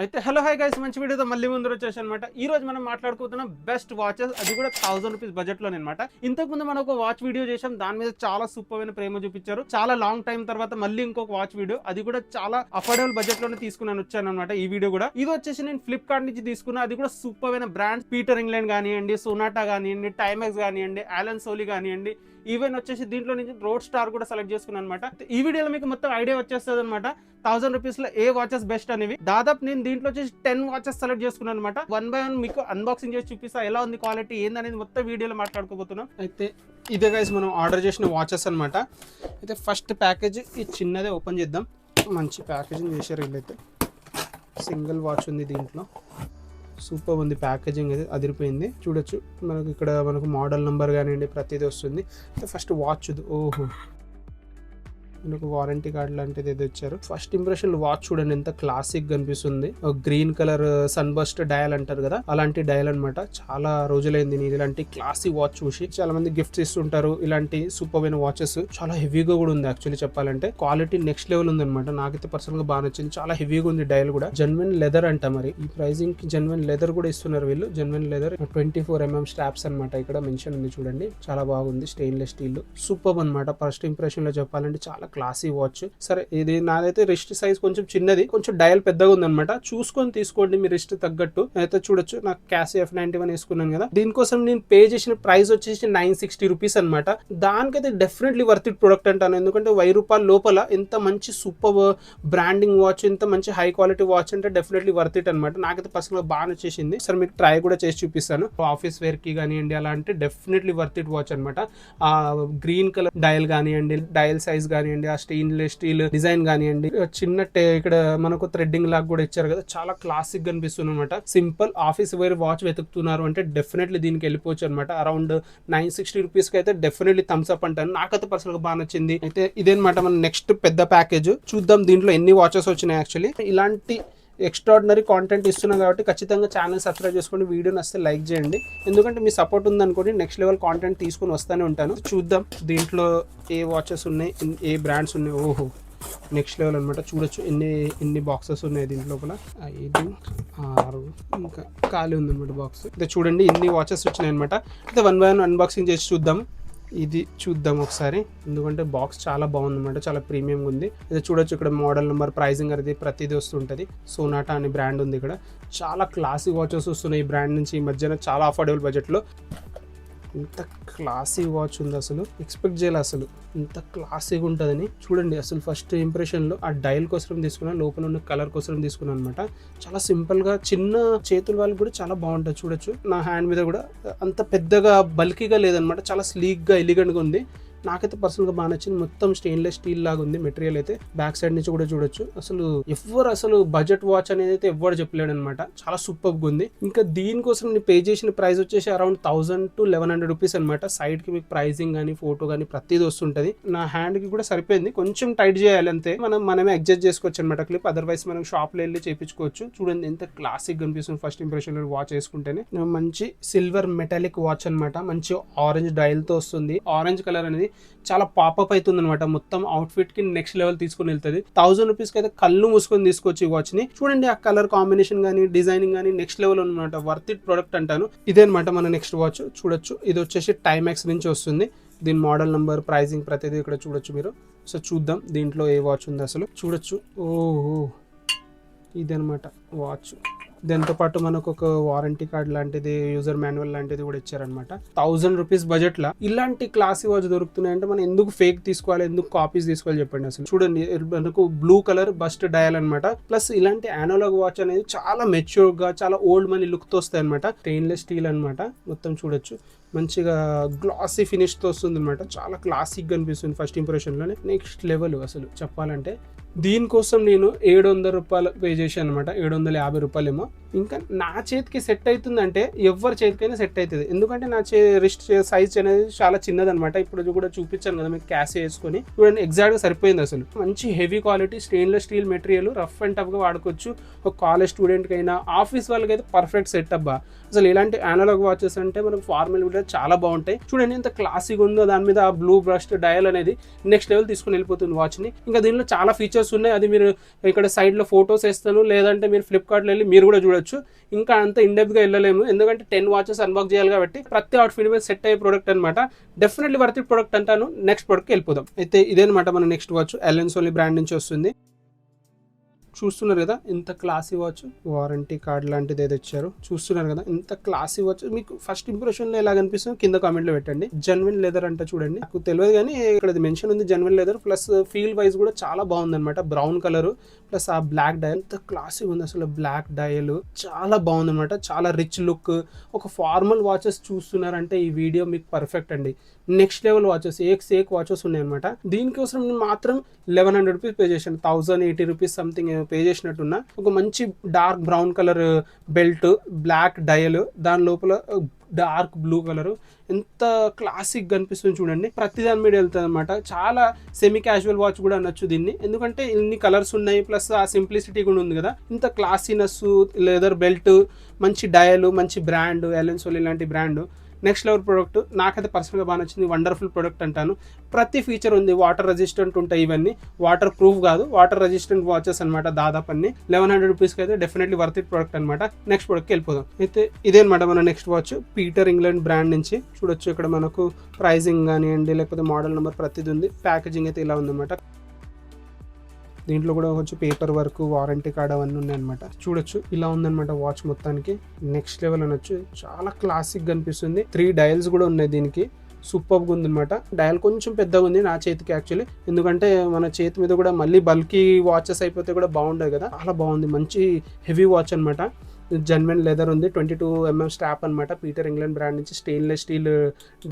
అయితే hello hi guys, మంచి వీడియోతో మళ్ళీ ముందు వచ్చేసి అనమాట. ఈ రోజు మనం మాట్లాడుకుంటున్నాం బెస్ట్ వాచెస్, అది కూడా 1000 రూపీస్ బడ్జెట్ లో అనమాట. ఇంతకు ముందు మనం ఒక వాచ్ వీడియో చేసాం, దాని మీద చాలా సూపర్ అయిన ప్రేమ చూపించారు. చాలా లాంగ్ టైం తర్వాత మళ్ళీ ఇంకొక వాచ్ వీడియో, అది కూడా చాలా అఫోర్డబుల్ బడ్జెట్ లోనే తీసుకున్నాను వచ్చాను అనమాట. ఈ వీడియో కూడా ఇది వచ్చేసి నేను ఫ్లిప్కార్ట్ నుంచి తీసుకున్నా. అది కూడా సూపర్ అయిన బ్రాండ్స్, పీటర్ ఇంగ్లాండ్ కానివ్వండి, సోనాటా కానివ్వండి, టైమెక్స్ కానివ్వండి, ఆలన్ సోలీ కానివ్వండి, ఈవెన్ వచ్చేసి దీంట్లో నుంచి రోడ్ స్టార్ కూడా సెలెక్ట్ చేసుకున్నాను అనమాట. ఈ వీడియోలో మీకు మొత్తం ఐడియా వచ్చేస్తుంది అనమాట. 1000 రూపీస్ లో ఏ వాచెస్ బెస్ట్ అనేవి. దాదాపు నేను దీంట్లో వచ్చేసి 10 వాచెస్ సెలెక్ట్ చేసుకున్నాను అనమాట. 1 బై 1 మీకు అన్బాక్సింగ్ చేసి చూపిస్తా, ఎలా ఉంది క్వాలిటీ ఏందనేది మొత్తం వీడియోలో మాట్లాడుకోబోతున్నాం. అయితే ఇదే గైస్ మనం ఆర్డర్ చేసిన వాచెస్ అనమాట. అయితే ఫస్ట్ ప్యాకేజ్ ఈ చిన్నదే ఓపెన్ చేద్దాం. మంచి ప్యాకేజింగ్ చేశారు వీళ్ళైతే. సింగిల్ వాచ్ ఉంది దీంట్లో, సూపర్ ఉంది ప్యాకేజింగ్, అయితే అదిరిపోయింది. చూడొచ్చు మనకు ఇక్కడ మనకు మోడల్ నెంబర్ కానివ్వండి ప్రతిదీ వస్తుంది. ఫస్ట్ వాచ్, ఓహో మనకు వారంటీ కార్డ్ లాంటిది ఏదో ఇచ్చారు. ఫస్ట్ ఇంప్రెషన్ వాచ్ చూడండి ఎంత క్లాసిక్ కనిపిస్తుంది. Green colour sunburst dial అంటారు కదా, అలాంటి డయల్ అనమాట. చాలా రోజులైంది నేను ఇలాంటి క్లాసిక్ వాచ్ చూసి. చాలా మంది గిఫ్ట్స్ ఇస్తుంటారు ఇలాంటి సూపర్ అయిన వాచెస్. చాలా హెవీగా కూడా ఉంది యాక్చువల్లీ చెప్పాలంటే. క్వాలిటీ నెక్స్ట్ లెవెల్ ఉంది అనమాట. నాకైతే పర్సనల్ గా బాగా నచ్చింది. చాలా హెవీగా ఉంది డయల్ కూడా. జెన్యున్ లెదర్ అంట, మరి ఈ ప్రైజింగ్ కి జెన్యున్ లెదర్ కూడా ఇస్తున్నారు వీళ్ళు. జెన్యున్ లెదర్ 24mm స్ట్రాప్స్ అనమాట. ఇక్కడ మెన్షన్ ఉంది చూడండి, చాలా బాగుంది. స్టెయిన్లెస్ స్టీల్ సూపర్ అనమాట. ఫస్ట్ ఇంప్రెషన్ లో చెప్పాలంటే చాలా క్లాసీ వాచ్. సరే ఇది నాదైతే రిస్ట్ సైజ్ కొంచెం చిన్నది, కొంచెం డయల్ పెద్దగా ఉందన్నమాట. చూసుకొని తీసుకోండి మీ రిస్ట్ తగ్గట్టు. అయితే చూడొచ్చు నాకు క్యాసీ F91 వేసుకున్నాను కదా, దీనికోసం నేను పే చేసిన ప్రైస్ వచ్చేసి 960 రూపీస్ అనమాట. దానికైతే డెఫినెట్లీ వర్త్ ఇట్ ప్రొడక్ట్ అంటాను. ఎందుకంటే 1000 రూపాయల లోపల ఇంత మంచి సూపర్ బ్రాండింగ్ వాచ్, ఇంత మంచి హై క్వాలిటీ వాచ్ అంటే డెఫినెట్లీ వర్త్ ఇట్ అనమాట. నాకైతే పర్సనల్ గా బాగా నచ్చేసింది. సరే మీకు ట్రై కూడా చేసి చూపిస్తాను. ఆఫీస్ వేర్ కి కానివ్వండి అలా అంటే డెఫినెట్లీ వర్త్ ఇట్ వాచ్ అనమాట. ఆ గ్రీన్ కలర్ డయల్ కానివ్వండి, డయల్ సైజ్ కానివ్వండి, ఆ స్టెయిన్లెస్ స్టీల్ డిజైన్ కానివ్వండి, చిన్న ఇక్కడ మనకు థ్రెడ్డింగ్ లాగా కూడా ఇచ్చారు కదా, చాలా క్లాసిక్ గా అనిపిస్తుంది అనమాట. సింపుల్ ఆఫీస్ వేర్ వాచ్ వెతుకుతున్నారు అంటే డెఫినెట్లీ దీనికి వెళ్ళిపోవచ్చు అనమాట. అరౌండ్ 960 రూపీస్ కి అయితే డెఫినెట్లీ థమ్స్ అప్ అంటాను. నాకైతే పర్సనల్ గా బాగా నచ్చింది. అయితే ఇదేనమాట మన నెక్స్ట్ పెద్ద ప్యాకేజ్. చూద్దాం దీంట్లో ఎన్ని వాచెస్ వచ్చినాయి. యాక్చువల్లీ ఇలాంటి ఎక్స్ట్రాడినరీ కాంటెంట్ ఇస్తున్నాం కాబట్టి ఖచ్చితంగా ఛానల్ సబ్స్క్రైబ్ చేసుకోండి, వీడియో నచ్చితే లైక్ చేయండి. ఎందుకంటే మీ సపోర్ట్ ఉందనుకోండి నెక్స్ట్ లెవెల్ కాంటెంట్ తీసుకొని వస్తూనే ఉంటాను. చూద్దాం దీంట్లో ఏ వాచెస్ ఉన్నాయి, ఏ బ్రాండ్స్ ఉన్నాయి. ఓహో నెక్స్ట్ లెవెల్ అనమాట. చూడొచ్చు ఎన్ని బాక్సెస్ ఉన్నాయి దీంట్లో లోపల. 5, 6 ఇంకా ఖాళీ ఉందన్నమాట బాక్స్. అయితే చూడండి ఎన్ని వాచెస్ వచ్చినాయి అనమాట. అయితే 1 బై 1 అన్బాక్సింగ్ చేసి చూద్దాం. ఇది చూద్దాం ఒకసారి, ఎందుకంటే బాక్స్ చాలా బాగుంది అనమాట, చాలా ప్రీమియంగా ఉంది. అయితే చూడొచ్చు ఇక్కడ మోడల్ నెంబర్, ప్రైజింగ్ అనేది ప్రతిదీ వస్తుంటుంది. సోనాటా అనే బ్రాండ్ ఉంది ఇక్కడ. చాలా క్లాసిక్ వాచెస్ వస్తున్నాయి ఈ బ్రాండ్ నుంచి ఈ మధ్యన, చాలా అఫోర్డబుల్ బడ్జెట్లో. ఇంత క్లాసీ వాచ్ ఉంది, అసలు ఎక్స్పెక్ట్ చేయాలి అసలు ఇంత క్లాసీగా ఉంటుందని. చూడండి అసలు ఫస్ట్ ఇంప్రెషన్లో ఆ డైల్ కోసం తీసుకున్నాను, లోపల ఉన్న కలర్ కోసం తీసుకున్నాను అనమాట. చాలా సింపుల్గా, చిన్న చేతుల వాళ్ళకి కూడా చాలా బాగుంటుంది. చూడొచ్చు నా హ్యాండ్ మీద కూడా అంత పెద్దగా బల్కీగా లేదనమాట, చాలా స్లీక్గా ఎలిగెంట్గా ఉంది. నాకైతే పర్సనల్గా బాగా నచ్చింది. మొత్తం స్టెయిన్లెస్ స్టీల్ లాగా ఉంది మెటీరియల్ అయితే. బ్యాక్ సైడ్ నుంచి కూడా చూడొచ్చు. అసలు బడ్జెట్ వాచ్ అనేది అయితే ఎవ్వరు చెప్పలేడు అనమాట, చాలా సూపర్గా ఉంది. ఇంకా దీనికోసం నేను పే చేసిన ప్రైస్ వచ్చేసి అరౌండ్ 1000 to 1100 రూపీస్ అనమాట. సైడ్ కి మీకు ప్రైజింగ్ కానీ ఫోటో కానీ ప్రతిదీ వస్తుంటది. నా హ్యాండ్ కి కూడా సరిపోయింది, కొంచెం టైట్ చేయాలి అంతే. మనమే అడ్జస్ట్ చేసుకోవచ్చు అనమాట క్లిప్. అదర్వైజ్ మనం షాప్ లో వెళ్ళి చేయించుకోవచ్చు. చూడండి ఎంత క్లాసిక్ కనిపిస్తుంది ఫస్ట్ ఇంప్రెషన్ లో వాచ్ వేసుకుంటేనే. మంచి సిల్వర్ మెటాలిక్ వాచ్ అనమాట. మంచి ఆరెంజ్ డయల్ తో వస్తుంది. ఆరెంజ్ కలర్ అనేది చాలా పాపప్ అవుతుంది అనమాట. మొత్తం అవుట్ ఫిట్ కి నెక్స్ట్ లెవెల్ తీసుకుని వెళ్తుంది. 1000 రూపీస్ కి అయితే కళ్ళు మూసుకొని తీసుకోవచ్చు ఈ వాచ్ ని. చూడండి ఆ కలర్ కాంబినేషన్ గానీ, డిజైనింగ్ గానీ నెక్స్ట్ లెవెల్ అనమాట. వర్త్ ఇట్ ప్రొడక్ట్ అంటాను. ఇదే అనమాట మన నెక్స్ట్ వాచ్. చూడొచ్చు ఇది వచ్చేసి టైమెక్స్ నుంచి వస్తుంది. దీని మోడల్ నంబర్, ప్రైజింగ్ ప్రతిదీ ఇక్కడ చూడొచ్చు మీరు. సో చూద్దాం దీంట్లో ఏ వాచ్ ఉంది అసలు. చూడొచ్చు, ఓహో ఇదనమాట వాచ్. దాంతో పాటు మనకు ఒక వారంటీ కార్డ్ లాంటిది, యూజర్ మాన్యువల్ లాంటిది కూడా ఇచ్చారనమాట. 1000 రూపీస్ బడ్జెట్ లా ఇలాంటి క్లాసీ వాచ్ దొరుకుతున్నాయంటే మనం ఎందుకు ఫేక్ తీసుకోవాలి, ఎందుకు కాపీస్ తీసుకోవాలి చెప్పండి. అసలు చూడండి మనకు బ్లూ కలర్ బస్ట్ డయల్ అనమాట. ప్లస్ ఇలాంటి అనలాగ్ వాచ్ అనేది చాలా మెచ్యూర్ గా, చాలా ఓల్డ్ మనీ లుక్ తో వస్తాయి అనమాట. స్టెయిన్లెస్ స్టీల్ అనమాట. మొత్తం చూడొచ్చు మంచిగా గ్లాసీ ఫినిష్ తో వస్తుంది అనమాట. చాలా క్లాసిక్ గా అనిపిస్తుంది ఫస్ట్ ఇంప్రెషన్ లోనే. నెక్స్ట్ లెవెల్ అసలు చెప్పాలంటే. దీనికోసం నేను 700 రూపాయలు పే చేశాను అనమాట. 750 రూపాయలేమో. ఇంకా నా చేతికి సెట్ అవుతుందంటే ఎవరి చేతికైనా సెట్ అవుతుంది. ఎందుకంటే నా రిస్ట్ సైజ్ అనేది చాలా చిన్నదనమాట. ఇప్పుడు కూడా చూపించాను కదా మీకు క్యాష్ వేసుకొని. చూడండి ఎగ్జాక్ట్ గా సరిపోయింది అసలు. మంచి heavy quality stainless steel material, rough and tough గా వాడుకోవచ్చు. ఒక కాలేజ్ స్టూడెంట్ కైనా, ఆఫీస్ వాళ్ళకైతే పర్ఫెక్ట్ సెట్ అబ్బా. అసలు ఇలాంటి అనలాగ్ వాచెస్ అంటే మనకు ఫార్మల్ అయితే చాలా బాగుంటాయి. చూడండి ఎంత క్లాసిక్ ఉందో, దాని మీద ఆ బ్లూ బ్రష్ డయల్ అనేది నెక్స్ట్ లెవెల్ తీసుకుని వెళ్ళిపోతుంది వాచ్ని. ఇంకా దీనిలో చాలా ఫీచర్స్ ఉన్నాయి, అది మీరు ఇక్కడ సైడ్లో ఫొటోస్ వేస్తాను, లేదంటే మీరు ఫ్లిప్కార్ట్లో వెళ్ళి మీరు కూడా చూడొచ్చు. ఇంకా అంత ఇన్డెప్త్గా వెళ్ళలేము, ఎందుకంటే 10 వాచెస్ అన్బాక్స్ చేయాలి కాబట్టి ప్రతి అవుట్ఫిట్ మీద సెట్ అయ్యే ప్రోడక్ట్ అనమాట. డెఫినెట్లీ వర్త్ ఇట్ ప్రోడక్ట్ అంటాను. నెక్స్ట్ ప్రోడక్ట్కి వెళ్ళిపోదాం. అయితే ఇదేనమాట మన next watch, Allen Solly brand నుంచి వస్తుంది. చూస్తున్నారు కదా ఎంత క్లాసీ వాచ్, వారంటీ కార్డ్ లాంటిది ఏదో ఇచ్చారు. చూస్తున్నారు కదా ఎంత క్లాసీ వాచ్. మీకు ఫస్ట్ ఇంప్రెషన్ లో ఎలా కనిపిస్తుంది కింద కామెంట్ లో పెట్టండి. జెన్విన్ లెదర్ అంటే చూడండి, నాకు తెలియదు కానీ ఇక్కడ మెన్షన్ ఉంది genuine leather. Plus feel wise కూడా చాలా బాగుంది అనమాట. బ్రౌన్ కలర్ ప్లస్ ఆ బ్లాక్ డయల్, ఎంత క్లాసీ ఉంది అసలు. బ్లాక్ డయల్ చాలా బాగుంది అనమాట, చాలా రిచ్ లుక్. ఒక ఫార్మల్ వాచెస్ చూస్తున్నారంటే ఈ వీడియో మీకు పర్ఫెక్ట్ అండి. నెక్స్ట్ లెవెల్ వాచెస్, ఏక్ వాచెస్ ఉన్నాయి అనమాట. దీనికోసం నేను మాత్రం 1100 రూపీస్ పే చేశాను. 1080 రూపీస్ సంథింగ్ పే చేసినట్టున్నా. ఒక మంచి dark brown colour belt, black dial, దాని లోపల డార్క్ బ్లూ కలర్, ఎంత క్లాసిక్ కనిపిస్తుంది చూడండి. ప్రతి దాని మీద వెళ్తుంది అనమాట. చాలా సెమీ క్యాజువల్ వాచ్ కూడా అనొచ్చు దీన్ని, ఎందుకంటే ఇన్ని కలర్స్ ఉన్నాయి, ప్లస్ ఆ సింప్లిసిటీ కూడా ఉంది కదా. ఇంత క్లాసీనెస్, లెదర్ బెల్ట్, మంచి డయల్, మంచి బ్రాండ్, అలెన్ సోలీ లాంటి బ్రాండ్. నెక్స్ట్ లెవెల్ ప్రోడక్ట్, నాకైతే పర్సనల్గా బాగా నచ్చింది. వండర్ఫుల్ ప్రోడక్ట్ అంటాను. ప్రతి ఫీచర్ ఉంది, వాటర్ రెసిస్టెంట్ ఉంటాయి, ఇవన్నీ వాటర్ ప్రూఫ్ కాదు, వాటర్ రెసిస్టెంట్ వాచెస్ అనమాట. దాదాపు అన్ని 1100 రూపీస్కి అయితే డెఫినెట్లీ వర్త్ ఇట్ ప్రోడక్ట్ అనమాట. నెక్స్ట్ ప్రోడక్ట్కి వెళ్ళిపోదాం. అయితే ఇదే అనమాట మన next watch, Peter England brand నుంచి. చూడొచ్చు ఇక్కడ మనకు ప్రైజింగ్ కానివ్వండి, లేకపోతే మోడల్ నెంబర్ ప్రతిది ఉంది. ప్యాకేజింగ్ అయితే ఇలా ఉందన్నమాట. దీంట్లో కూడా కొంచెం పేపర్ వర్క్, వారంటీ కార్డ్ అవన్నీ ఉన్నాయన్నమాట. చూడొచ్చు ఇలా ఉందన్నమాట వాచ్ మొత్తానికి. నెక్స్ట్ లెవెల్ అనొచ్చు, చాలా క్లాసిక్ కనిపిస్తుంది. 3 డయల్స్ కూడా ఉన్నాయి దీనికి. సూపర్గా ఉందన్నమాట. డయల్ కొంచెం పెద్దగా ఉంది నా చేతికి యాక్చువల్లీ, ఎందుకంటే మన చేతి మీద కూడా మళ్ళీ బల్కీ వాచెస్ అయిపోతే కూడా బాగుండదు కదా. చాలా బాగుంది, మంచి హెవీ వాచ్ అనమాట. జెన్విన్ లెదర్ ఉంది, 22mm స్ట్రాప్ అనమాట. పీటర్ ఇంగ్లాండ్ బ్రాండ్ నుంచి స్టెయిన్లెస్ స్టీల్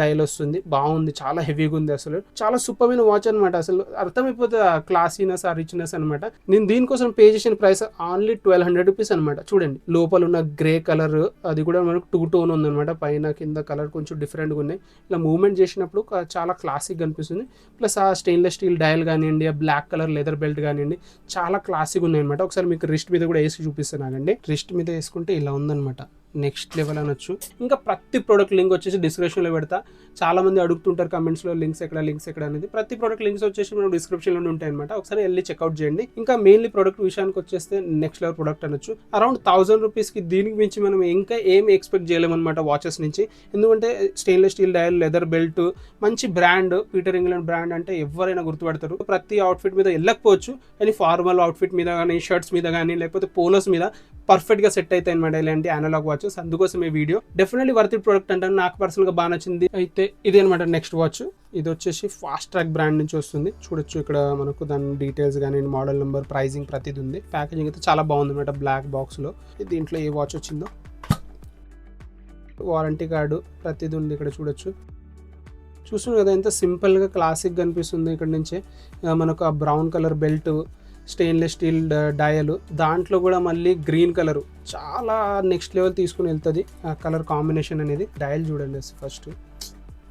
డయల్ వస్తుంది. బాగుంది, చాలా హెవీగా ఉంది అసలు. చాలా సూపర్మైన వాచ్ అనమాట. అసలు అర్థమైపోతుంది ఆ క్లాసీనెస్, ఆ రిచ్నెస్ అనమాట. నేను దీనికోసం పే చేసిన ప్రైస్ ఓన్లీ 1200 రూపీస్ అనమాట. చూడండి లోపల ఉన్న గ్రే కలర్, అది కూడా మనకు 2 టోన్ ఉందన్నమాట. పైన కింద కలర్ కొంచెం డిఫరెంట్గా ఉన్నాయి. ఇలా మూవ్మెంట్ చేసినప్పుడు చాలా క్లాసిక్ అనిపిస్తుంది. ప్లస్ ఆ స్టెయిన్లెస్ స్టీల్ డయల్ కానివ్వండి, ఆ బ్లాక్ కలర్ లెదర్ బెల్ట్ కానివ్వండి, చాలా క్లాసిక్ ఉన్నాయి అనమాట. ఒకసారి మీకు రిస్ట్ మీద కూడా వేసి చూపిస్తున్నానండి. రిస్ట్ మీద వేసుకుంటే ఇలా ఉందన్నమాట. నెక్స్ట్ లెవెల్ అనొచ్చు. ఇంకా ప్రతి ప్రోడక్ట్ లింక్ వచ్చేసి డిస్క్రిప్షన్లో పెడతా. చాలా మంది అడుగుతుంటారు కమెంట్స్లో లింక్స్ ఎక్కడ అనేది. ప్రతి ప్రోడక్ట్ లింక్స్ వచ్చేసి మనం డిస్క్రిప్షన్లో ఉంటాయి అనమాట. ఒకసారి వెళ్ళి చెక్అవుట్ చేయండి. ఇంకా మెయిన్లీ ప్రోడక్ట్ విషయానికి వచ్చేస్తే నెక్స్ట్ లెవెల్ ప్రోడక్ట్ అనొచ్చు. అరౌండ్ 1000 రూపీస్కి దీనికి మించి మనం ఇంకా ఏం ఎక్స్పెక్ట్ చేయలేమన్నమాట వాచెస్ నుంచి. ఎందుకంటే stainless steel dial, leather belt, మంచి బ్రాండ్. పీటర్ ఇంగ్లాండ్ బ్రాండ్ అంటే ఎవరైనా గుర్తుపడతారు. ప్రతి అవుట్ఫిట్ మీద వెళ్ళకపోవచ్చు, కానీ ఫార్మల్ అవుట్ఫిట్ మీద కానీ, షర్ట్స్ మీద కానీ, లేకపోతే పోలోస్ మీద పర్ఫెక్ట్గా సెట్ అవుతాయి అనమాట ఇలాంటి అనలాగ్ వాచెస్. అందుకోసం ఈ video definitely worth it product అంటాను. నాకు పర్సనల్గా బాగా నచ్చింది. అయితే ఇదే అనమాట నెక్స్ట్ వాచ్. ఇది వచ్చేసి ఫాస్ట్ ట్రాక్ బ్రాండ్ నుంచి వస్తుంది. చూడొచ్చు ఇక్కడ మనకు దాని డీటెయిల్స్ కానీ, మోడల్ నెంబర్, ప్రైజింగ్ ప్రతిది ఉంది. ప్యాకేజింగ్ అయితే చాలా బాగుంది అనమాట, బ్లాక్ బాక్స్లో. దీంట్లో ఏ వాచ్ వచ్చిందో, వారంటీ కార్డు ప్రతిది ఉంది ఇక్కడ. చూస్తున్నారు కదా ఎంత సింపుల్గా క్లాసిక్గా అనిపిస్తుంది. ఇక్కడ నుంచే మనకు ఆ brown colour belt, stainless steel dial, దాంట్లో కూడా మళ్ళీ గ్రీన్ కలరు, చాలా నెక్స్ట్ లెవెల్ తీసుకుని వెళ్తుంది ఆ కలర్ కాంబినేషన్ అనేది. డయల్ చూడండి ఫస్ట్,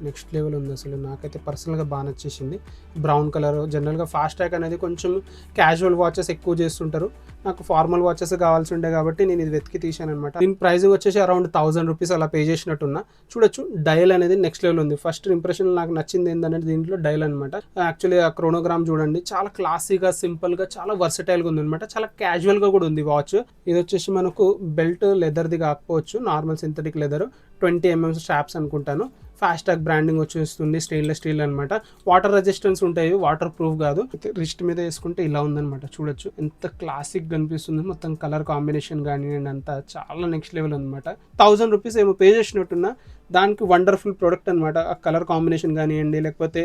నెక్స్ట్ లెవెల్ ఉంది అసలు. నాకైతే పర్సనల్గా బాగా నచ్చేసింది. Brown colour. జనరల్గా ఫాస్ట్ ట్రాక్ అనేది కొంచెం క్యాజువల్ వాచెస్ ఎక్కువ చేస్తుంటారు. నాకు ఫార్మల్ వాచెస్ కావాల్సి ఉండే కాబట్టి నేను ఇది వెతికి తీసాను అనమాట. దీని ప్రైస్ వచ్చేసి అరౌండ్ 1000 రూపీస్ అలా పే చేసినట్టున్నా. చూడొచ్చు డయల్ అనేది నెక్స్ట్ లెవెల్ ఉంది. ఫస్ట్ ఇంప్రెషన్ నాకు నచ్చింది ఏంటంటే దీంట్లో డయల్ అనమాట. యాక్చువల్లీ ఆ క్రోనోగ్రామ్ చూడండి, చాలా క్లాసీగా, సింపుల్గా, చాలా వర్సటైల్గా ఉంది అనమాట. చాలా క్యాజువల్గా కూడా ఉంది వాచ్. ఇది వచ్చేసి మనకు బెల్ట్ లెదర్ది కాకపోవచ్చు, normal synthetic leather, 20mm straps అనుకుంటాను. ఫాస్ట్ ట్రాక్ బ్రాండింగ్ వచ్చేస్తుంది, స్టెయిన్లెస్ స్టీల్ అనమాట. వాటర్ రెసిస్టెన్స్ ఉంటాయి, వాటర్ ప్రూఫ్ కాదు. రిస్ట్ మీద వేసుకుంటే ఇలా ఉందనమాట. చూడొచ్చు ఎంత క్లాసిక్ కనిపిస్తుంది. మొత్తం కలర్ కాంబినేషన్ కానీ అంతా చాలా నెక్స్ట్ లెవెల్ అనమాట. 1000 రూపీస్ ఏమో పే చేసినట్టున్నా, దానికి వండర్ఫుల్ ప్రోడక్ట్ అనమాట. ఆ కలర్ కాంబినేషన్ కానివ్వండి, లేకపోతే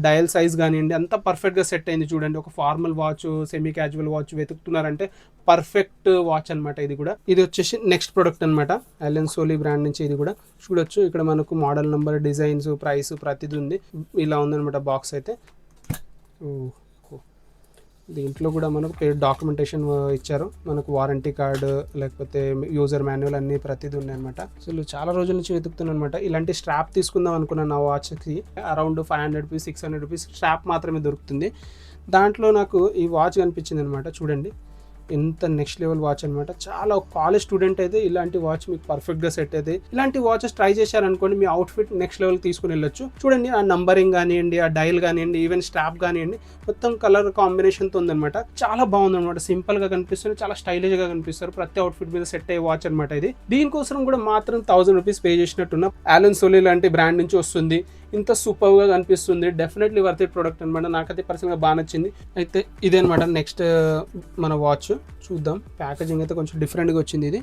డయల్ సైజ్ కానివ్వండి, అంతా పర్ఫెక్ట్గా సెట్ అయింది. చూడండి ఒక formal watch, semi casual watch వెతుకుతున్నారంటే పర్ఫెక్ట్ వాచ్ అనమాట ఇది కూడా. ఇది వచ్చేసి నెక్స్ట్ ప్రోడక్ట్ అనమాట, అలెన్ సోలీ బ్రాండ్ నుంచి. ఇది కూడా చూడొచ్చు ఇక్కడ మనకు మోడల్ నెంబర్, డిజైన్స్, ప్రైస్ ప్రతిది ఉంది. ఇలా ఉందనమాట బాక్స్ అయితే. దీంట్లో కూడా మనకు డాక్యుమెంటేషన్ ఇచ్చారు. మనకు వారంటీ కార్డు, లేకపోతే యూజర్ మాన్యువల్ అన్ని ప్రతిదీ ఉన్నాయన్నమాట. అసలు చాలా రోజుల నుంచి వెతుకుతున్నాను అనమాట. ఇలాంటి స్ట్రాప్ తీసుకుందాం అనుకున్నాను నా వాచ్కి. అరౌండ్ 500 రూపీస్, 600 రూపీస్ స్ట్రాప్ మాత్రమే దొరుకుతుంది. దాంట్లో నాకు ఈ వాచ్ కనిపించింది అనమాట. చూడండి ఎంత నెక్స్ట్ లెవెల్ వాచ్ అనమాట. చాలా కాలేజ్ స్టూడెంట్ అయితే ఇలాంటి వాచ్ మీకు పర్ఫెక్ట్ గా సెట్ అయితే ఇలాంటి వాచెస్ ట్రై చేశారనుకోండి మీ అవుట్ఫిట్ నెక్స్ట్ లెవెల్ తీసుకుని వెళ్ళొచ్చు. చూడండి ఆ నంబరింగ్ కానివ్వండి, ఆ డైల్ కానివ్వండి, ఈవెన్ స్ట్రాప్ కానివ్వండి, మొత్తం కలర్ కాంబినేషన్ తో ఉందన్నమాట. చాలా బాగుంది అనమాట. సింపుల్ గా కనిపిస్తుంది, చాలా స్టైలిష్ గా కనిపిస్తారు. ప్రతి అవుట్ఫిట్ మీద సెట్ అయ్యే వాచ్ అనమాట ఇది. దీనికోసం కూడా మాత్రం 1000 రూపీస్ పే చేసినట్టున్నా. ఆలన్ సోలీ లాంటి బ్రాండ్ నుంచి వస్తుంది, ఇంత సూపర్ గా కనిపిస్తుంది. డెఫినెట్లీ వర్త్ ఇట్ ప్రోడక్ట్ అనమాట. నాకైతే పర్సనల్ గా బాగా నచ్చింది. అయితే ఇదే అనమాట నెక్స్ట్ మన వాచ్. చూద్దాం. ప్యాకేజింగ్ అయితే కొంచెం డిఫరెంట్ గా వచ్చింది. ఇది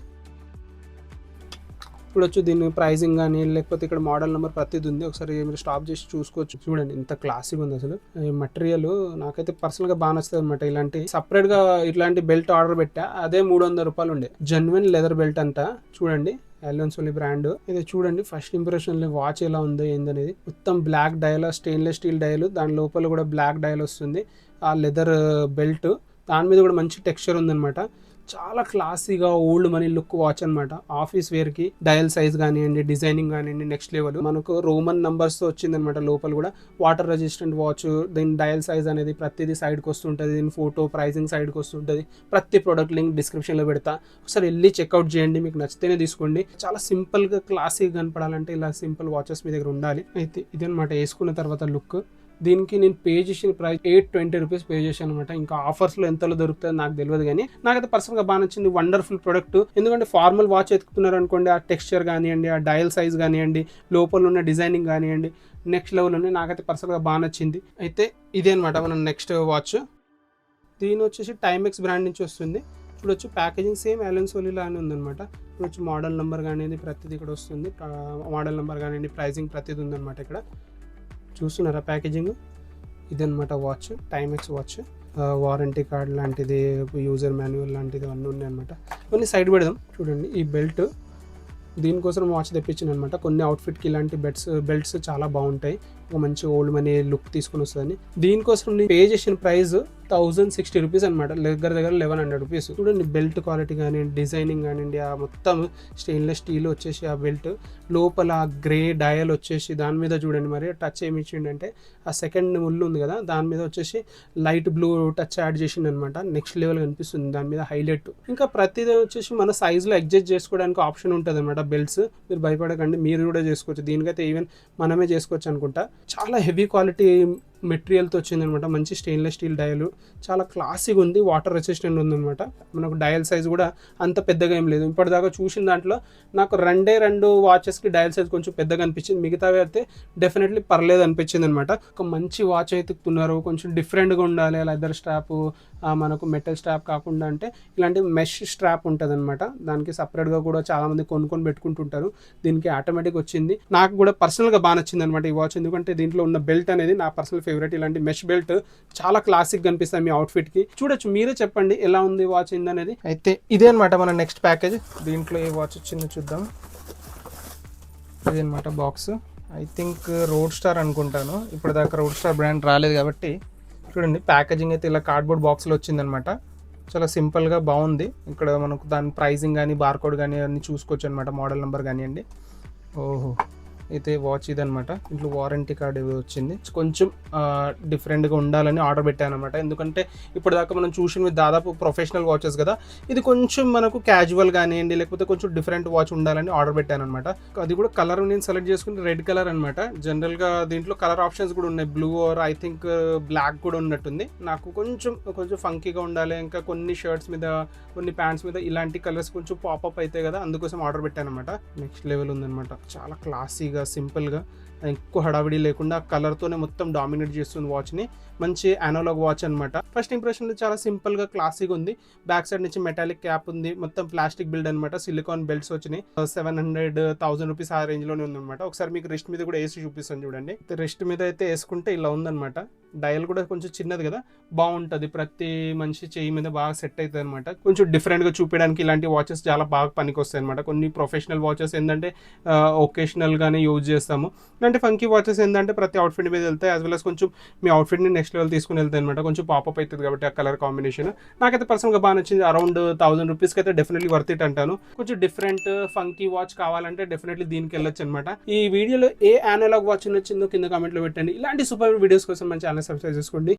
చూడొచ్చు. దీని ప్రైజింగ్ కానీ లేకపోతే ఇక్కడ మోడల్ నెంబర్ ప్రతిది ఉంది. ఒకసారి మీరు స్టాప్ చేసి చూసుకోవచ్చు. చూడండి ఎంత క్లాసిక్ ఉంది అసలు. ఈ మెటీరియల్ నాకైతే పర్సనల్ గా బాగా నచ్చుతుంది అనమాట. ఇలాంటి సపరేట్ గా ఇట్లాంటి బెల్ట్ ఆర్డర్ పెట్టా, అదే 300 రూపాయలు ఉండే. జెన్యున్ లెదర్ బెల్ట్ అంట. చూడండి ఆలన్ సోలీ బ్రాండ్ ఇది. చూడండి ఫస్ట్ ఇంప్రెషన్ వాచ్ ఎలా ఉందో ఏందనేది. మొత్తం black dial, stainless steel dial, దాని లోపల కూడా బ్లాక్ డయల్ వస్తుంది. ఆ లెదర్ బెల్ట్ దాని మీద కూడా మంచి టెక్స్చర్ ఉందన్నమాట. చాలా క్లాసీగా ఓల్డ్ మనీ లుక్ వాచ్ అనమాట. ఆఫీస్ వేర్ కి డయల్ సైజ్ కానివ్వండి, డిజైనింగ్ కానివ్వండి నెక్స్ట్ లెవెల్. మనకు రోమన్ నంబర్స్ తో వచ్చింది అనమాట. లోపల కూడా వాటర్ రెసిస్టెంట్ వాచ్. దీని డయల్ సైజ్ అనేది ప్రతిదీ సైడ్ కి వస్తుంటది. దీని ఫోటో ప్రైజింగ్ సైడ్ కి వస్తుంటది. ప్రతి ప్రోడక్ట్ లింక్ డిస్క్రిప్షన్ లో పెడతా, ఒకసారి వెళ్ళి చెక్అవుట్ చేయండి. మీకు నచ్చితేనే తీసుకోండి. చాలా సింపుల్ గా క్లాసీగా కనపడాలంటే ఇలా సింపుల్ వాచెస్ మీ దగ్గర ఉండాలి. అయితే ఇదనమాట వేసుకున్న తర్వాత లుక్. దీనికి నేను పే చేసిన ప్రైస్ 820 రూపీస్ పే చేశాను అనమాట. ఇంకా ఆఫర్స్ లో ఎంతలో దొరుకుతుంది నాకు తెలియదు, కానీ నాకైతే పర్సనల్ గా బాగా నచ్చింది. Wonderful product. ఎందుకంటే ఫార్మల్ వాచ్ ఎత్తుకున్నారు అనుకోండి, ఆ టెక్స్చర్ కానివ్వండి, ఆ డయల్ సైజ్ కానివ్వండి, లోపల ఉన్న డిజైనింగ్ కానివ్వండి నెక్స్ట్ లెవెల్ ఉన్నాయి. నాకైతే పర్సనల్ గా బాగా నచ్చింది. అయితే ఇదే అనమాట మన నెక్స్ట్ వాచ్. దీని వచ్చేసి టైమెక్స్ బ్రాండ్ నుంచి వస్తుంది. చూడొచ్చు ప్యాకేజింగ్ సేమ్ ఆలన్ సోలీ లానే ఉందన్నమాట. చూడొచ్చు మోడల్ నెంబర్ కానివ్వండి ప్రతిదీ ఇక్కడ వస్తుంది. మోడల్ నెంబర్ కానివ్వండి, ప్రైజింగ్ ప్రతిదీ ఉందన్నమాట. ఇక్కడ చూస్తున్నారా ప్యాకేజింగ్. ఇదన్నమాట వాచ్, టైమెక్స్ వాచ్. వారంటీ కార్డ్ లాంటిది, యూజర్ మాన్యువల్ లాంటిది అన్నీ ఉన్నాయి అనమాట. కొన్ని సైడ్ పెడదాం. చూడండి ఈ బెల్ట్ దీనికోసం వాచ్ తెప్పించాను అనమాట. కొన్ని అవుట్ఫిట్కి ఇలాంటి బెల్ట్స్ చాలా బాగుంటాయి. ఒక మంచి ఓల్డ్ మనీ లుక్ తీసుకుని వస్తుందని. దీనికోసం నేను పే చేసిన ప్రైస్ 1060 రూపీస్ అనమాట. దగ్గర 1100 రూపీస్. చూడండి బెల్ట్ క్వాలిటీ కానివ్వండి, డిజైనింగ్ కానివ్వండి, ఆ మొత్తం స్టెయిన్లెస్ స్టీల్ వచ్చేసి ఆ బెల్ట్ లోపల గ్రే డయల్ వచ్చేసి దాని మీద చూడండి మరి టచ్ ఏమి ఇచ్చిండంటే ఆ సెకండ్ ముళ్ళు ఉంది కదా దాని మీద వచ్చేసి లైట్ బ్లూ టచ్ యాడ్ చేసిండు అనమాట. నెక్స్ట్ లెవెల్ కనిపిస్తుంది దాని మీద హైలైట్. ఇంకా ప్రతిదీ వచ్చేసి మన సైజ్ లో అడ్జస్ట్ చేసుకోవడానికి ఆప్షన్ ఉంటుంది అనమాట. బెల్ట్స్ మీరు భయపడకండి, మీరు కూడా చేసుకోవచ్చు. దీనికైతే ఈవెన్ మనమే చేసుకోవచ్చు అనుకుంటా. చాలా హెవీ క్వాలిటీ మెటీరియల్తో వచ్చిందనమాట. మంచి స్టెయిన్లెస్ స్టీల్ డయల్, చాలా క్లాసిక్ ఉంది. వాటర్ రెసిస్టెంట్ ఉందన్నమాట. మనకు డయల్ సైజ్ కూడా అంత పెద్దగా ఏం లేదు. ఇప్పటిదాకా చూసిన దాంట్లో నాకు రెండు వాచెస్కి డయల్ సైజ్ కొంచెం పెద్దగా అనిపించింది. మిగతావి అయితే డెఫినెట్లీ పర్లేదు అనిపించింది అనమాట. ఒక మంచి వాచ్ ఎత్తుకున్నారు, కొంచెం డిఫరెంట్గా ఉండాలి. లెదర్ స్ట్రాప్, మనకు మెటల్ స్ట్రాప్ కాకుండా అంటే ఇలాంటి మెష్ స్ట్రాప్ ఉంటుంది అనమాట. దానికి సపరేట్గా కూడా చాలా మంది కొనుక్కొని పెట్టుకుంటుంటారు. దీనికి ఆటోమేటిక్ వచ్చింది. నాకు కూడా పర్సనల్గా బాగా నచ్చింది అనమాట ఈ వాచ్. ఎందుకంటే దీంట్లో ఉన్న బెల్ట్ అనేది నా పర్సనల్ ఫేవరెట్. ఇలాంటి మెష్ బెల్ట్ చాలా క్లాసిక్ కనిపిస్తాయి మీ అవుట్ఫిట్ కి. చూడొచ్చు, మీరే చెప్పండి ఎలా ఉంది వాచ్ ఏందనేది. అయితే ఇదే అనమాట మన నెక్స్ట్ ప్యాకేజ్. దీంట్లో ఏ వాచ్ వచ్చిందో చూద్దాం. ఇదే అనమాట box. I think road star అనుకుంటాను. ఇప్పటిదాకా రోడ్ స్టార్ బ్రాండ్ రాలేదు కాబట్టి. చూడండి ప్యాకేజింగ్ అయితే ఇలా కార్డ్బోర్డ్ బాక్స్లో వచ్చిందనమాట. చాలా సింపుల్గా బాగుంది. ఇక్కడ మనకు దాని ప్రైజింగ్ కానీ బార్కోడ్ కానీ అన్నీ చూసుకోవచ్చు అనమాట. మోడల్ నెంబర్ కానివ్వండి. ఓహో, అయితే వాచ్ ఇదనమాట. ఇంట్లో వారంటీ కార్డ్ వచ్చింది. కొంచెం డిఫరెంట్గా ఉండాలని ఆర్డర్ పెట్టాను అనమాట. ఎందుకంటే ఇప్పటిదాకా మనం చూసిన దాదాపు ప్రొఫెషనల్ వాచెస్ కదా, ఇది కొంచెం మనకు క్యాజువల్ కానివ్వండి లేకపోతే కొంచెం డిఫరెంట్ వాచ్ ఉండాలని ఆర్డర్ పెట్టాను అనమాట. అది కూడా కలర్ నేను సెలెక్ట్ చేసుకుని రెడ్ కలర్ అనమాట. జనరల్గా దీంట్లో కలర్ ఆప్షన్స్ కూడా ఉన్నాయి. Blue or I think black కూడా ఉన్నట్టుంది. నాకు కొంచెం ఫంకీగా ఉండాలి. ఇంకా కొన్ని షర్ట్స్ మీద, కొన్ని ప్యాంట్స్ మీద ఇలాంటి కలర్స్ కొంచెం పాపప్ అవుతాయి కదా, అందుకోసం ఆర్డర్ పెట్టాను అనమాట. నెక్స్ట్ లెవెల్ ఉందనమాట. చాలా క్లాసీగా సింపుల్గా, ఎక్కువ హడావిడి లేకుండా కలర్తోనే మొత్తం డామినేట్ చేస్తుంది వాచ్ని. మంచి అనలాగ్ వాచ్ అనమాట. ఫస్ట్ ఇంప్రెషన్ చాలా సింపుల్గా క్లాసిక్ ఉంది. బ్యాక్ సైడ్ నుంచి మెటాలిక్ క్యాప్ ఉంది. మొత్తం ప్లాస్టిక్ బిల్డ్ అనమాట. సిలికాన్ బెల్ట్స్ వచ్చినాయి. 700-1000 రూపీస్ ఆ రేంజ్లోనే ఉందన్నమాట. ఒకసారి మీకు రిస్ట్ మీద కూడా వేసి చూపిస్తాను చూడండి. రిస్ట్ మీద అయితే వేసుకుంటే ఇలా ఉందన్నమాట. డయల్ కూడా కొంచెం చిన్నది కదా, బాగుంటుంది. ప్రతి మనిషి చెయ్యి మీద బాగా సెట్ అవుతుంది అనమాట. కొంచెం డిఫరెంట్గా చూపించడానికి ఇలాంటి వాచెస్ చాలా బాగా పనికి వస్తాయి అనమాట. కొన్ని ప్రొఫెషనల్ వాచెస్ ఏంటంటే ఒకేషనల్గానే యూజ్ చేస్తాము. ఇలాంటి ఫంకీ వాచెస్ ఏంటంటే ప్రతి అవుట్ఫిట్ మీద వెళ్తాయి. యాజ్ వెల్ as కొంచెం మీ అవుట్ఫిట్ని నెక్స్ట్ లెవెల్ తీసుకుని వెళ్తాయి అనమాట. కొంచెం పాపప్ అవుతుంది కాబట్టి ఆ కలర్ కాంబినేషన్ నాకైతే పర్సనల్గా బాగా నచ్చింది. అరౌండ్ 1000 రూపీస్కి అయితే డెఫినెట్లీ వర్త్ ఇట్ అంటాను. కొంచెం డిఫరెంట్ ఫంకీ వాచ్ కావాలంటే డెఫినెట్లీ దీనికి వెళ్ళొచ్చు అనమాట. ఈ వీడియోలో ఏ అనలాగ్ వాచ్ నచ్చిందో కింద కామెంట్లో పెట్టండి. ఇలాంటి సూపర్ వీడియోస్ కోసం మన ఛానల్ సబ్స్క్రైబ్ చేసుకోండి.